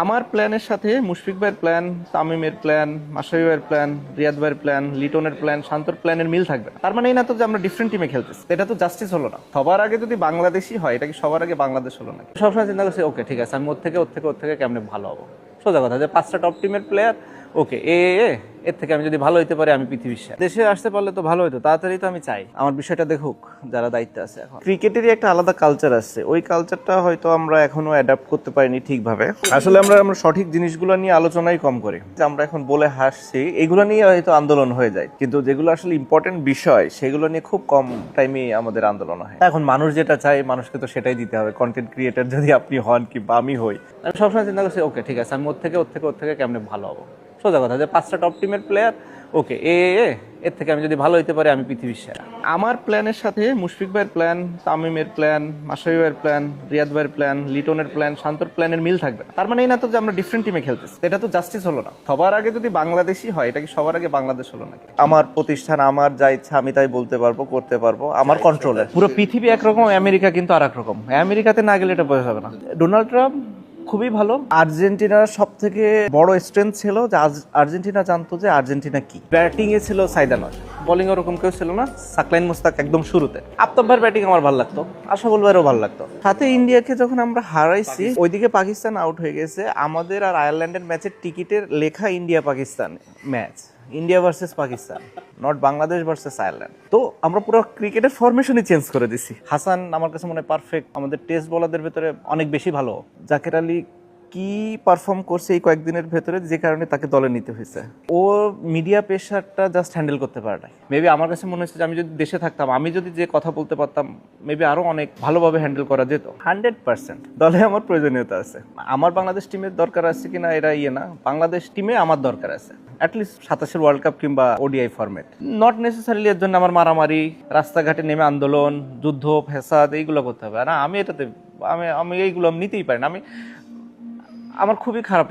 আমার প্ল্যানের সাথে মুশফিক ভাইয়ের প্ল্যান, তামিমের প্ল্যান, মাশরাফি ভাইয়ের প্ল্যান, রিয়াদ ভাইয়ের প্ল্যান, লিটনের প্ল্যান, শান্তর প্ল্যানের মিল থাকবে না। তার মানে এই না তো যে আমরা ডিফারেন্ট টিমে খেলতেছি, এটা তো জাস্টিস হলো না। সবার আগে যদি বাংলাদেশই হয়, এটা কি সবার আগে বাংলাদেশ হলো নাকি? সবসময় চিন্তা করছি ওকে ঠিক আছে, আমি ওর থেকে কেমনে ভালো হবো। সোজা কথা যে 5টা টপ টিমের প্লেয়ার, ওকে এর থেকে আমি যদি ভালো হইতে পারি, আমি পৃথিবীর সেরা। দেশে আসতে পারলে তো ভালো হতো, তাড়াতাড়ি তো আমি চাই আমার বিষয়টা দেখুক যারা দায়িত্বে আছে। এখন ক্রিকেটেরই একটা আলাদা কালচার আছে, ওই কালচারটা হয়তো আমরা এখনো অ্যাডাপ্ট করতে পারিনি ঠিকভাবে। আসলে আমরা সঠিক জিনিসগুলো নিয়ে আলোচনাই কম করি, যে আমরা এখন বলে হাসছি এগুলো নিয়ে হয়তো আন্দোলন হয়ে যায়, কিন্তু যেগুলো আসলে ইম্পর্টেন্ট বিষয় সেগুলো নিয়ে খুব কম টাইমে আমাদের আন্দোলন হয়। এখন মানুষ যেটা চায় মানুষকে তো সেটাই দিতে হবে। কন্টেন্ট ক্রিয়েটার যদি আপনি হন কিংবা আমি হই, আমি সবসময় চিন্তা করছি ওকে ঠিক আছে, আমি ওর থেকে কেমনে ভালো হবো। সোজা কথা যে 5টা টপ টিমের প্লেয়ার, ওকে এর থেকে আমি যদি ভালো হইতে পারি, আমি পৃথিবীর সেরা। আমার প্ল্যানের সাথে মুশফিক ভাইয়ের প্ল্যান, তামিমের প্ল্যান, মাশরাফি ভাইয়ের প্ল্যান, রিয়াদ ভাইয়ের প্ল্যান, লিটনের প্ল্যান, শান্তর প্ল্যানের মিল থাকবে। তার মানে এই না তো যে আমরা ডিফারেন্ট টিমে খেলতেছি, এটা তো জাস্টিস হলো না। সবার আগে যদি বাংলাদেশই হয়, এটা কি সবার আগে বাংলাদেশ হলো নাকি? আমার প্রতিষ্ঠান, আমার যা ইচ্ছা আমি তাই বলতে পারবো, করতে পারবো, আমার কন্ট্রোলে। পুরো পৃথিবী একরকম, আমেরিকা কিন্তু আর এক রকম। আমেরিকাতে না গেলে এটা বোঝা যাবে না। ডোনাল্ড ট্রাম্প খুবই ভালো। আর্জেন্টিনার সব থেকে বড় স্ট্রেংথ ছিল যে আর্জেন্টিনা জানতো যে আর্জেন্টিনা কি। ব্যাটিং এ ছিল সাইদানর, বোলিং ওরকম কেউ ছিল না, সাকলাইন মুস্তাক একদম শুরুতে। আফতাব ভাইয়ের ব্যাটিং আমার ভালো লাগতো, আশাফুল ভাইয়েরও ভালো লাগতো। সাথে ইন্ডিয়াকে যখন আমরা হারাইছি, ওইদিকে পাকিস্তান আউট হয়ে গেছে, আমাদের আর আয়ারল্যান্ডের ম্যাচের টিকিটের লেখা India Pakistan match, India versus Pakistan, not Bangladesh versus Ireland. তো আমরা পুরো ক্রিকেটের ফরমেশনই চেঞ্জ করে দিছি। হাসান আমার কাছে মনে হয় পারফেক্ট, আমাদের টেস্ট বোলারদের ভেতরে অনেক বেশি ভালো। জাকের আলী কি পারফর্ম করছে এই কয়েকদিনের ভেতরে, যে কারণে তাকে দলে নিতে হয়েছে। ও মিডিয়া প্রেশারটা জাস্ট হ্যান্ডেল করতে পারে না। মেবি আমার কাছে মনে হচ্ছে যে আমি যদি দেশে থাকতাম, আমি যদি যে কথা বলতে পারতাম, মেবি আরো অনেক ভালোভাবে হ্যান্ডেল করা যেত। 100% দলে আমার প্রয়োজনীয়তা আছে। আমার বাংলাদেশ টিমের দরকার আছে কিনা এরা না, বাংলাদেশ টিমে আমার দরকার আছে। অ্যাটলিস্ট 27 ওয়ার্ল্ড কাপ কিংবা ওডিআই ফরম্যাট। নট নেসেসারিলি এর জন্য আমার মারামারি, রাস্তাঘাটে নেমে আন্দোলন, যুদ্ধ, ফ্যাসাদ এইগুলো করতে হবে না। আমি এইগুলো নিতেই পারি না। আমার খুবই খারাপ